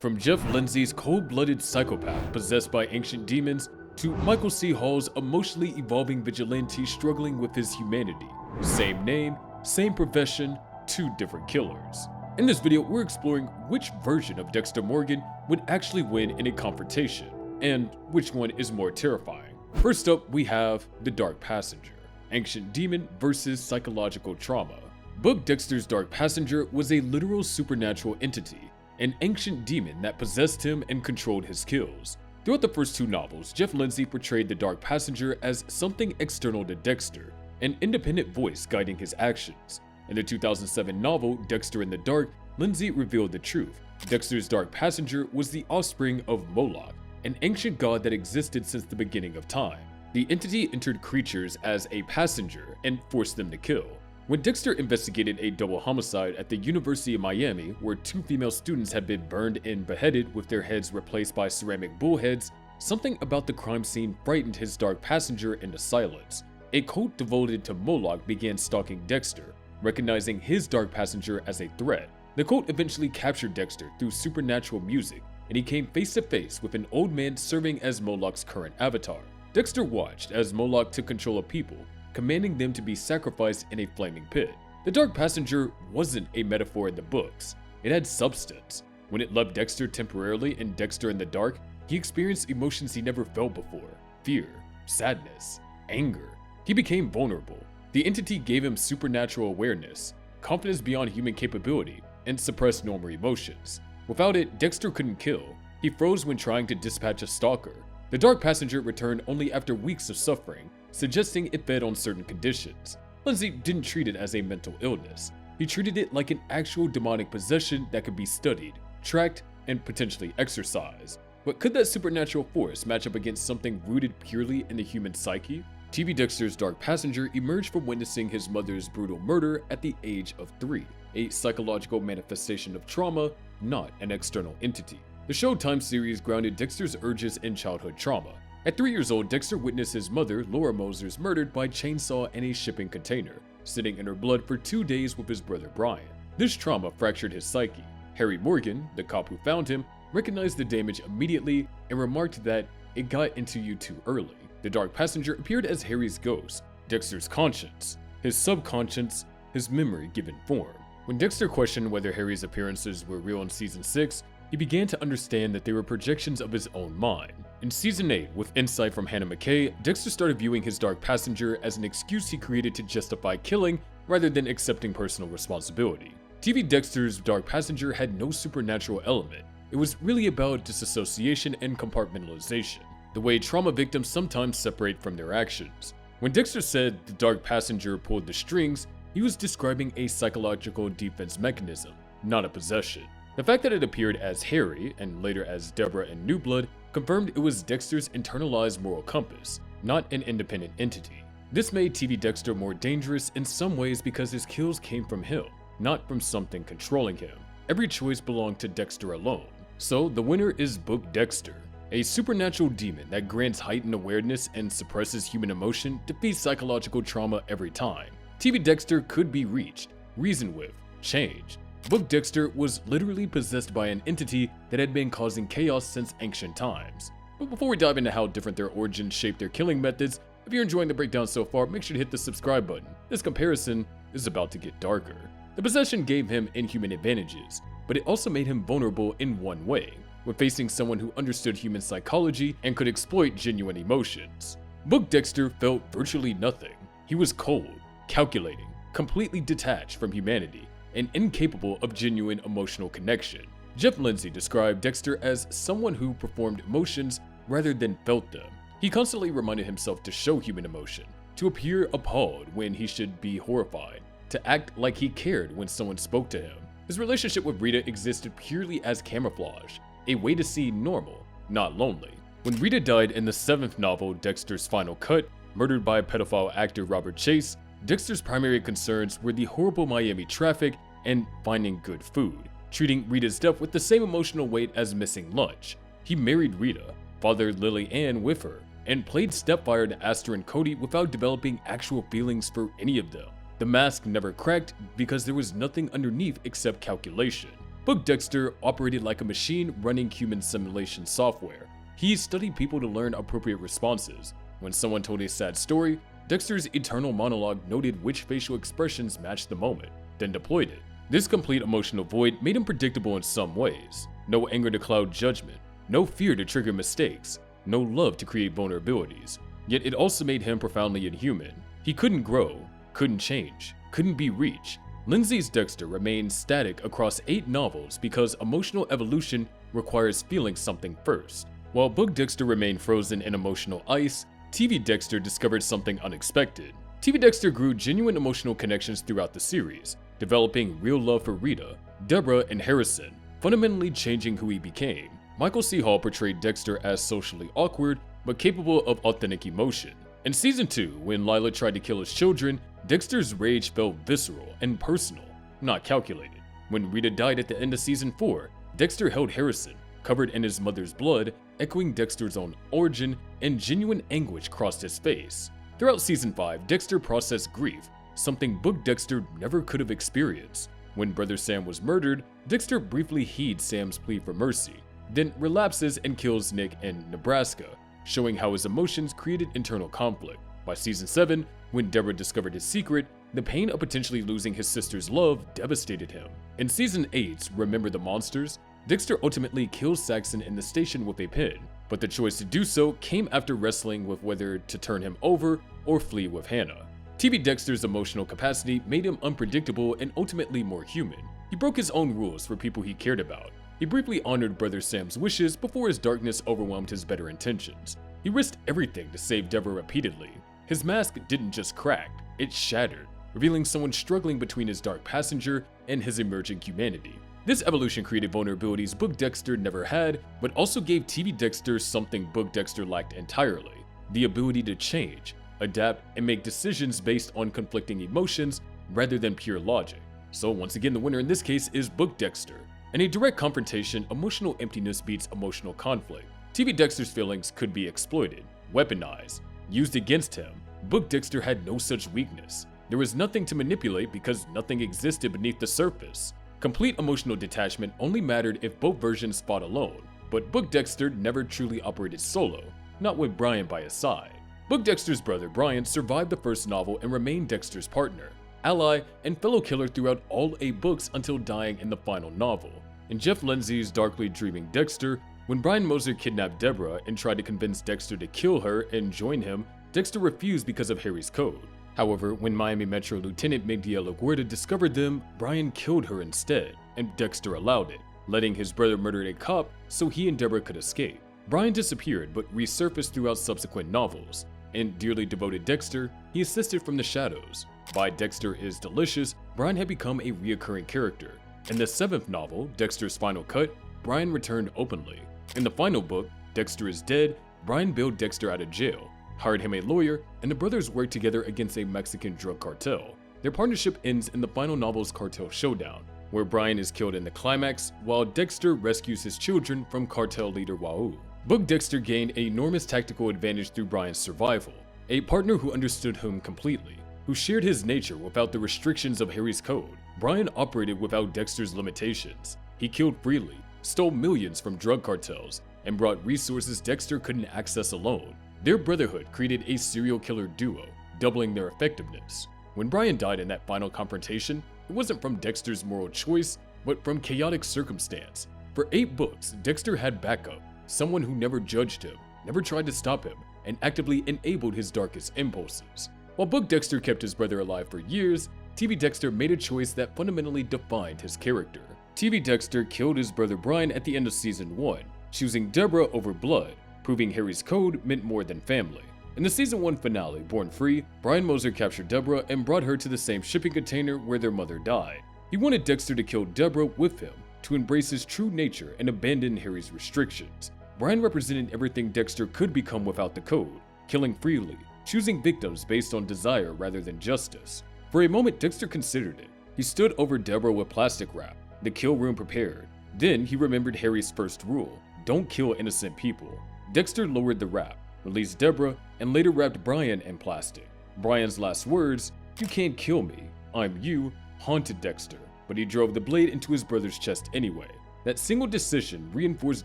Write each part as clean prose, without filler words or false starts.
From Jeff Lindsay's cold-blooded psychopath possessed by ancient demons to Michael C. Hall's emotionally evolving vigilante struggling with his humanity. Same name, same profession, two different killers. In this video, we're exploring which version of Dexter Morgan would actually win in a confrontation, and which one is more terrifying. First up, we have the Dark Passenger, ancient demon versus psychological trauma. Book Dexter's Dark Passenger was a literal supernatural entity, an ancient demon that possessed him and controlled his kills. Throughout the first two novels, Jeff Lindsay portrayed the Dark Passenger as something external to Dexter, an independent voice guiding his actions. In the 2007 novel, Dexter in the Dark, Lindsay revealed the truth. Dexter's Dark Passenger was the offspring of Moloch, an ancient god that existed since the beginning of time. The entity entered creatures as a passenger and forced them to kill. When Dexter investigated a double homicide at the University of Miami, where two female students had been burned and beheaded with their heads replaced by ceramic bullheads, something about the crime scene frightened his Dark Passenger into silence. A cult devoted to Moloch began stalking Dexter, recognizing his Dark Passenger as a threat. The cult eventually captured Dexter through supernatural music, and he came face to face with an old man serving as Moloch's current avatar. Dexter watched as Moloch took control of people, commanding them to be sacrificed in a flaming pit. The Dark Passenger wasn't a metaphor in the books. It had substance. When it loved Dexter temporarily in Dexter in the Dark, he experienced emotions he never felt before: fear, sadness, anger. He became vulnerable. The entity gave him supernatural awareness, confidence beyond human capability, and suppressed normal emotions. Without it, Dexter couldn't kill. He froze when trying to dispatch a stalker. The Dark Passenger returned only after weeks of suffering, suggesting it fed on certain conditions. Lindsay didn't treat it as a mental illness. He treated it like an actual demonic possession that could be studied, tracked, and potentially exorcised. But could that supernatural force match up against something rooted purely in the human psyche? TV Dexter's Dark Passenger emerged from witnessing his mother's brutal murder at the age of 3, a psychological manifestation of trauma, not an external entity. The Showtime series grounded Dexter's urges in childhood trauma. At 3 years old, Dexter witnessed his mother, Laura Moser, murdered by chainsaw in a shipping container, sitting in her blood for 2 days with his brother Brian. This trauma fractured his psyche. Harry Morgan, the cop who found him, recognized the damage immediately and remarked that it got into you too early. The Dark Passenger appeared as Harry's ghost, Dexter's conscience, his subconscious, his memory given form. When Dexter questioned whether Harry's appearances were real in Season 6, he began to understand that they were projections of his own mind. In Season 8, with insight from Hannah McKay, Dexter started viewing his Dark Passenger as an excuse he created to justify killing rather than accepting personal responsibility. TV Dexter's Dark Passenger had no supernatural element. It was really about disassociation and compartmentalization, the way trauma victims sometimes separate from their actions. When Dexter said the Dark Passenger pulled the strings, he was describing a psychological defense mechanism, not a possession. The fact that it appeared as Harry, and later as Deborah in New Blood, confirmed it was Dexter's internalized moral compass, not an independent entity. This made TV Dexter more dangerous in some ways because his kills came from him, not from something controlling him. Every choice belonged to Dexter alone. So the winner is Book Dexter. A supernatural demon that grants heightened awareness and suppresses human emotion defeats psychological trauma every time. TV Dexter could be reached, reasoned with, changed. Book Dexter was literally possessed by an entity that had been causing chaos since ancient times. But before we dive into how different their origins shaped their killing methods, if you're enjoying the breakdown so far, make sure to hit the subscribe button. This comparison is about to get darker. The possession gave him inhuman advantages, but it also made him vulnerable in one way, when facing someone who understood human psychology and could exploit genuine emotions. Book Dexter felt virtually nothing. He was cold, calculating, completely detached from humanity, and incapable of genuine emotional connection. Jeff Lindsay described Dexter as someone who performed emotions rather than felt them. He constantly reminded himself to show human emotion, to appear appalled when he should be horrified, to act like he cared when someone spoke to him. His relationship with Rita existed purely as camouflage, a way to seem normal, not lonely. When Rita died in the 7th novel, Dexter's Final Cut, murdered by pedophile actor Robert Chase, Dexter's primary concerns were the horrible Miami traffic and finding good food, treating Rita's death with the same emotional weight as missing lunch. He married Rita, fathered Lily Ann with her, and played stepfather to Astor and Cody without developing actual feelings for any of them. The mask never cracked because there was nothing underneath except calculation. Book Dexter operated like a machine running human simulation software. He studied people to learn appropriate responses. When someone told a sad story, Dexter's eternal monologue noted which facial expressions matched the moment, then deployed it. This complete emotional void made him predictable in some ways. No anger to cloud judgment, no fear to trigger mistakes, no love to create vulnerabilities. Yet it also made him profoundly inhuman. He couldn't grow, couldn't change, couldn't be reached. Lindsay's Dexter remained static across 8 novels because emotional evolution requires feeling something first. While Book Dexter remained frozen in emotional ice, TV Dexter discovered something unexpected. TV Dexter grew genuine emotional connections throughout the series, developing real love for Rita, Deborah, and Harrison, fundamentally changing who he became. Michael C. Hall portrayed Dexter as socially awkward, but capable of authentic emotion. In Season 2, when Lila tried to kill his children, Dexter's rage felt visceral and personal, not calculated. When Rita died at the end of Season 4, Dexter held Harrison, covered in his mother's blood, echoing Dexter's own origin, and genuine anguish crossed his face. Throughout Season 5, Dexter processed grief, something Book Dexter never could have experienced. When Brother Sam was murdered, Dexter briefly heeds Sam's plea for mercy, then relapses and kills Nick in Nebraska, showing how his emotions created internal conflict. By Season 7, when Deborah discovered his secret, the pain of potentially losing his sister's love devastated him. In Season 8's Remember the Monsters, Dexter ultimately kills Saxon in the station with a pin, but the choice to do so came after wrestling with whether to turn him over or flee with Hannah. TV Dexter's emotional capacity made him unpredictable and ultimately more human. He broke his own rules for people he cared about. He briefly honored Brother Sam's wishes before his darkness overwhelmed his better intentions. He risked everything to save Deborah repeatedly. His mask didn't just crack, it shattered, revealing someone struggling between his dark passenger and his emerging humanity. This evolution created vulnerabilities Book Dexter never had, but also gave TV Dexter something Book Dexter lacked entirely: the ability to change, adapt, and make decisions based on conflicting emotions rather than pure logic. So once again, the winner in this case is Book Dexter. In a direct confrontation, emotional emptiness beats emotional conflict. TV Dexter's feelings could be exploited, weaponized, used against him. Book Dexter had no such weakness. There was nothing to manipulate because nothing existed beneath the surface. Complete emotional detachment only mattered if both versions fought alone, but Book Dexter never truly operated solo, not with Brian by his side. Book Dexter's brother Brian survived the first novel and remained Dexter's partner, ally, and fellow killer throughout all 8 books until dying in the final novel. In Jeff Lindsay's darkly dreaming Dexter, when Brian Moser kidnapped Deborah and tried to convince Dexter to kill her and join him, Dexter refused because of Harry's code. However, when Miami Metro Lieutenant Miguel LaGuardia discovered them, Brian killed her instead, and Dexter allowed it, letting his brother murder a cop so he and Deborah could escape. Brian disappeared but resurfaced throughout subsequent novels. In Dearly Devoted Dexter, he assisted from the shadows. By Dexter is Delicious, Brian had become a reoccurring character. In the 7th novel, Dexter's Final Cut, Brian returned openly. In the final book, Dexter is Dead, Brian bailed Dexter out of jail, hired him a lawyer, and the brothers worked together against a Mexican drug cartel. Their partnership ends in the final novel's cartel showdown, where Brian is killed in the climax, while Dexter rescues his children from cartel leader Raul. Book Dexter gained an enormous tactical advantage through Brian's survival, a partner who understood him completely, who shared his nature without the restrictions of Harry's code. Brian operated without Dexter's limitations. He killed freely, stole millions from drug cartels, and brought resources Dexter couldn't access alone. Their brotherhood created a serial killer duo, doubling their effectiveness. When Brian died in that final confrontation, it wasn't from Dexter's moral choice, but from chaotic circumstance. For 8 books, Dexter had backup, someone who never judged him, never tried to stop him, and actively enabled his darkest impulses. While Book Dexter kept his brother alive for years, TV Dexter made a choice that fundamentally defined his character. TV Dexter killed his brother Brian at the end of Season 1, choosing Deborah over blood, proving Harry's code meant more than family. In the Season 1 finale, Born Free, Brian Moser captured Deborah and brought her to the same shipping container where their mother died. He wanted Dexter to kill Deborah with him, to embrace his true nature and abandon Harry's restrictions. Brian represented everything Dexter could become without the code, killing freely, choosing victims based on desire rather than justice. For a moment, Dexter considered it. He stood over Deborah with plastic wrap, the kill room prepared. Then he remembered Harry's first rule: don't kill innocent people. Dexter lowered the wrap, released Deborah, and later wrapped Brian in plastic. Brian's last words, "You can't kill me, I'm you," haunted Dexter. but he drove the blade into his brother's chest anyway. That single decision reinforced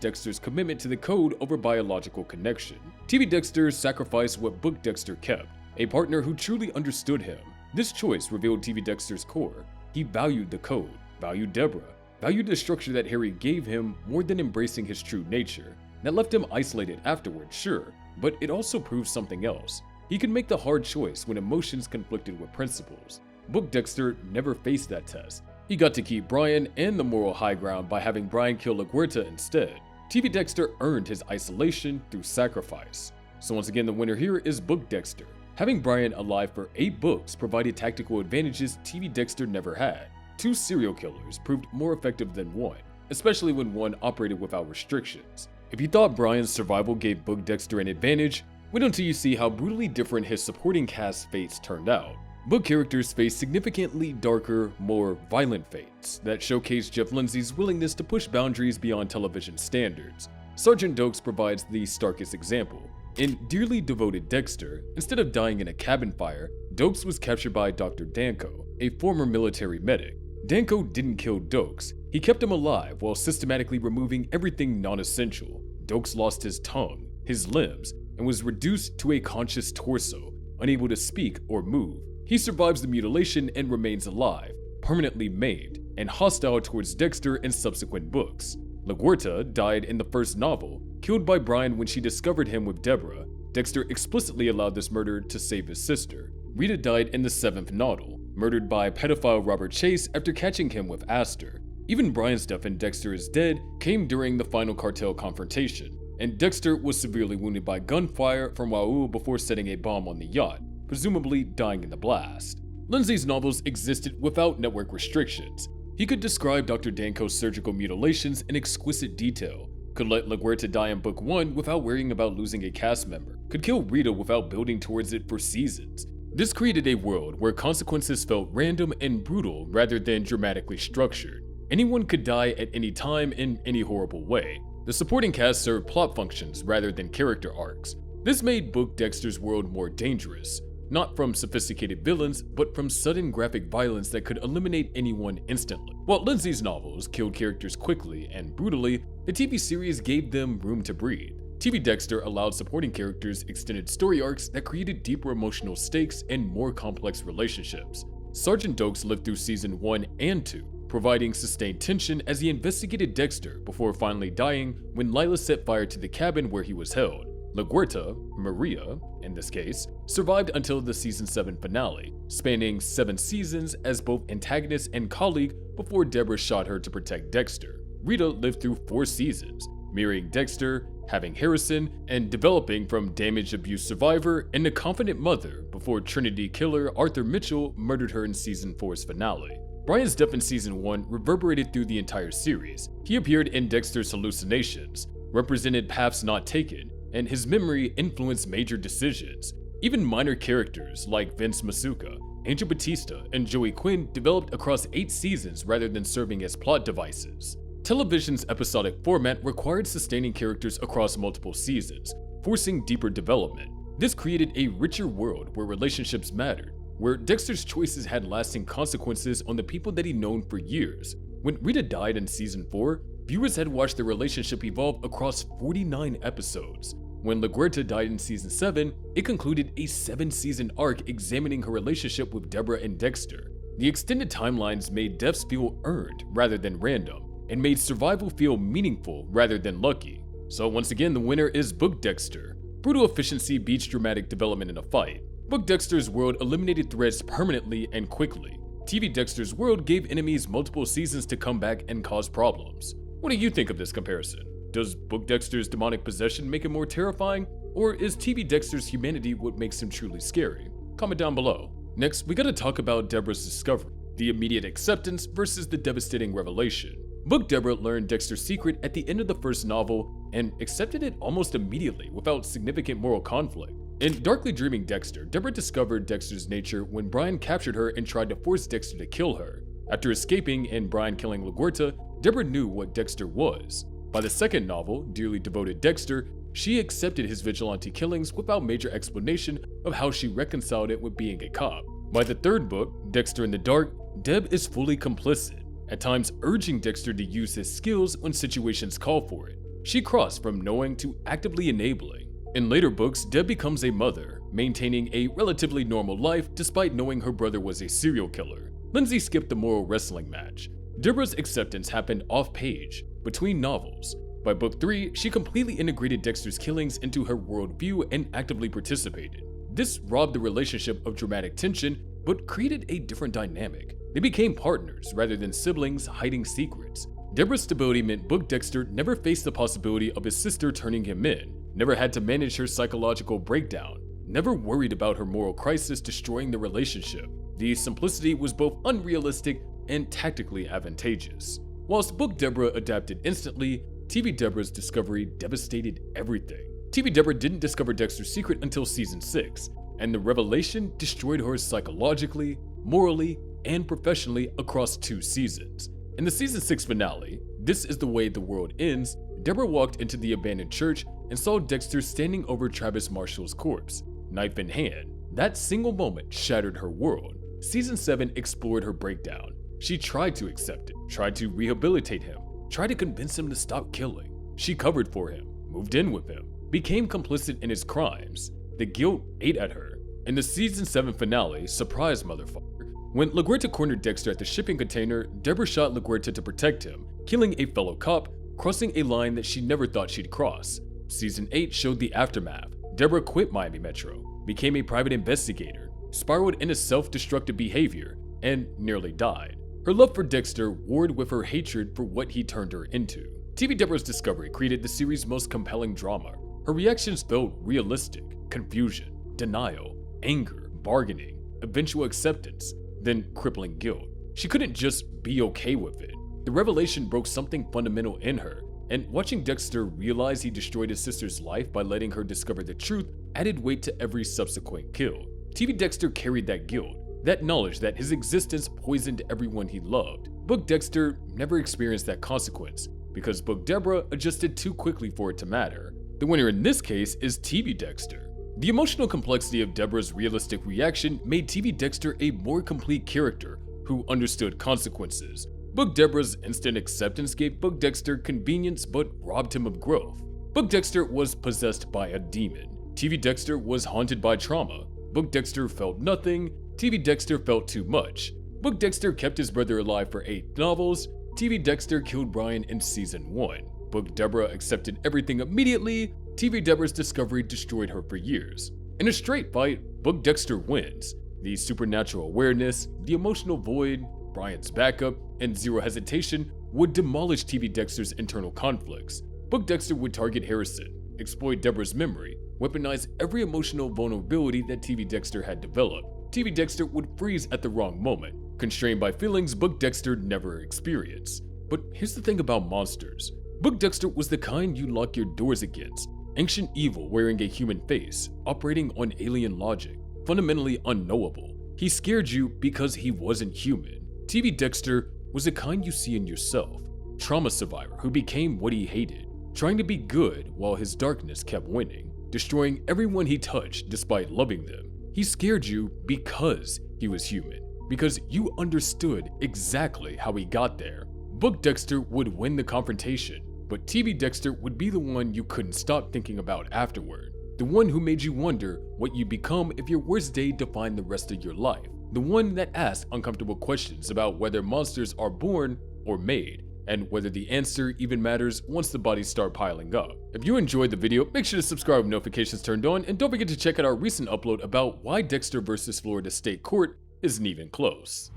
Dexter's commitment to the code over biological connection. TV Dexter sacrificed what Book Dexter kept, a partner who truly understood him. This choice revealed TV Dexter's core. He valued the code, valued Deborah, valued the structure that Harry gave him more than embracing his true nature. That left him isolated afterward, sure, but it also proved something else. He could make the hard choice when emotions conflicted with principles. Book Dexter never faced that test. He got to keep Brian and the moral high ground by having Brian kill LaGuerta instead. TV Dexter earned his isolation through sacrifice. So once again, the winner here is Book Dexter. Having Brian alive for 8 books provided tactical advantages TV Dexter never had. 2 serial killers proved more effective than one, especially when one operated without restrictions. If you thought Brian's survival gave Book Dexter an advantage, wait until you see how brutally different his supporting cast fates turned out. Book characters face significantly darker, more violent fates that showcase Jeff Lindsay's willingness to push boundaries beyond television standards. Sergeant Dokes provides the starkest example. In Dearly Devoted Dexter, instead of dying in a cabin fire, Dokes was captured by Dr. Danko, a former military medic. Danko didn't kill Dokes, he kept him alive while systematically removing everything non-essential. Dokes lost his tongue, his limbs, and was reduced to a conscious torso, unable to speak or move. He survives the mutilation and remains alive, permanently maimed, and hostile towards Dexter in subsequent books. LaGuerta died in the first novel, killed by Brian when she discovered him with Deborah. Dexter explicitly allowed this murder to save his sister. Rita died in the 7th novel, murdered by pedophile Robert Chase after catching him with Aster. Even Brian's death in Dexter is Dead came during the final cartel confrontation, and Dexter was severely wounded by gunfire from Raoul before setting a bomb on the yacht, presumably dying in the blast. Lindsay's novels existed without network restrictions. He could describe Dr. Danko's surgical mutilations in exquisite detail, could let LaGuerta die in book 1 without worrying about losing a cast member, could kill Rita without building towards it for seasons. This created a world where consequences felt random and brutal rather than dramatically structured. Anyone could die at any time in any horrible way. The supporting cast served plot functions rather than character arcs. This made Book Dexter's world more dangerous, not from sophisticated villains, but from sudden graphic violence that could eliminate anyone instantly. While Lindsay's novels killed characters quickly and brutally, the TV series gave them room to breathe. TV Dexter allowed supporting characters extended story arcs that created deeper emotional stakes and more complex relationships. Sergeant Dokes lived through season 1 and 2, providing sustained tension as he investigated Dexter before finally dying when Lila set fire to the cabin where he was held. LaGuerta, Maria, in this case, survived until the season 7 finale, spanning 7 seasons as both antagonist and colleague before Deborah shot her to protect Dexter. Rita lived through 4 seasons, marrying Dexter, having Harrison, and developing from damaged abuse survivor and a confident mother before Trinity killer Arthur Mitchell murdered her in season 4's finale. Brian's death in season 1 reverberated through the entire series. He appeared in Dexter's hallucinations, represented paths not taken, and his memory influenced major decisions. Even minor characters like Vince Masuka, Angel Batista, and Joey Quinn developed across 8 seasons rather than serving as plot devices. Television's episodic format required sustaining characters across multiple seasons, forcing deeper development. This created a richer world where relationships mattered, where Dexter's choices had lasting consequences on the people that he'd known for years. When Rita died in season 4, viewers had watched their relationship evolve across 49 episodes. When LaGuerta died in season 7, it concluded a 7-season arc examining her relationship with Deborah and Dexter. The extended timelines made deaths feel earned rather than random, and made survival feel meaningful rather than lucky. So once again, the winner is Book Dexter. Brutal efficiency beats dramatic development in a fight. Book Dexter's world eliminated threats permanently and quickly. TV Dexter's world gave enemies multiple seasons to come back and cause problems. What do you think of this comparison? Does Book Dexter's demonic possession make him more terrifying, or is TV Dexter's humanity what makes him truly scary? Comment down below. Next, we gotta talk about Deborah's discovery, the immediate acceptance versus the devastating revelation. Book Deborah learned Dexter's secret at the end of the first novel and accepted it almost immediately without significant moral conflict. In Darkly Dreaming Dexter, Deborah discovered Dexter's nature when Brian captured her and tried to force Dexter to kill her. After escaping and Brian killing LaGuerta, Deborah knew what Dexter was. By the second novel, Dearly Devoted Dexter, she accepted his vigilante killings without major explanation of how she reconciled it with being a cop. By the third book, Dexter in the Dark, Deb is fully complicit. at times urging Dexter to use his skills when situations call for it. She crossed from knowing to actively enabling. In later books, Deb becomes a mother, maintaining a relatively normal life despite knowing her brother was a serial killer. Lindsay skipped the moral wrestling match. Deborah's acceptance happened off-page, between novels. By book 3, she completely integrated Dexter's killings into her worldview and actively participated. This robbed the relationship of dramatic tension, but created a different dynamic. They became partners rather than siblings hiding secrets. Deborah's stability meant Book Dexter never faced the possibility of his sister turning him in, never had to manage her psychological breakdown, never worried about her moral crisis destroying the relationship. The simplicity was both unrealistic and tactically advantageous. Whilst Book Deborah adapted instantly, TV Deborah's discovery devastated everything. TV Deborah didn't discover Dexter's secret until season 6, and the revelation destroyed her psychologically, morally, and professionally across 2 seasons. In the season 6 finale, This Is the Way the World Ends, Deborah walked into the abandoned church and saw Dexter standing over Travis Marshall's corpse, knife in hand. That single moment shattered her world. Season 7 explored her breakdown. She tried to accept it, tried to rehabilitate him, tried to convince him to stop killing. She covered for him, moved in with him, became complicit in his crimes. The guilt ate at her. In the season 7 finale, surprise motherfucker, when LaGuerta cornered Dexter at the shipping container, Deborah shot LaGuerta to protect him, killing a fellow cop, crossing a line that she never thought she'd cross. Season 8 showed the aftermath. Deborah quit Miami Metro, became a private investigator, spiraled into self-destructive behavior, and nearly died. Her love for Dexter warred with her hatred for what he turned her into. TV Deborah's discovery created the series' most compelling drama. Her reactions felt realistic: confusion, denial, anger, bargaining, eventual acceptance, then crippling guilt. She couldn't just be okay with it. The revelation broke something fundamental in her, and watching Dexter realize he destroyed his sister's life by letting her discover the truth added weight to every subsequent kill. TV Dexter carried that guilt, that knowledge that his existence poisoned everyone he loved. Book Dexter never experienced that consequence, because Book Deborah adjusted too quickly for it to matter. The winner in this case is TV Dexter. The emotional complexity of Deborah's realistic reaction made TV Dexter a more complete character who understood consequences. Book Deborah's instant acceptance gave Book Dexter convenience but robbed him of growth. Book Dexter was possessed by a demon. TV Dexter was haunted by trauma. Book Dexter felt nothing. TV Dexter felt too much. Book Dexter kept his brother alive for 8 novels. TV Dexter killed Brian in season 1. Book Deborah accepted everything immediately. TV Deborah's discovery destroyed her for years. In a straight fight, Book Dexter wins. The supernatural awareness, the emotional void, Brian's backup, and zero hesitation would demolish TV Dexter's internal conflicts. Book Dexter would target Harrison, exploit Deborah's memory, weaponize every emotional vulnerability that TV Dexter had developed. TV Dexter would freeze at the wrong moment, constrained by feelings Book Dexter never experienced. But here's the thing about monsters. Book Dexter was the kind you lock your doors against. Ancient evil wearing a human face, operating on alien logic, fundamentally unknowable. He scared you because he wasn't human. TV Dexter was the kind you see in yourself. Trauma survivor who became what he hated, trying to be good while his darkness kept winning, destroying everyone he touched despite loving them. He scared you because he was human, because you understood exactly how he got there. Book Dexter would win the confrontation, but TV Dexter would be the one you couldn't stop thinking about afterward. The one who made you wonder what you'd become if your worst day defined the rest of your life. The one that asked uncomfortable questions about whether monsters are born or made, and whether the answer even matters once the bodies start piling up. If you enjoyed the video, make sure to subscribe with notifications turned on, and don't forget to check out our recent upload about why Dexter vs. Florida State Court isn't even close.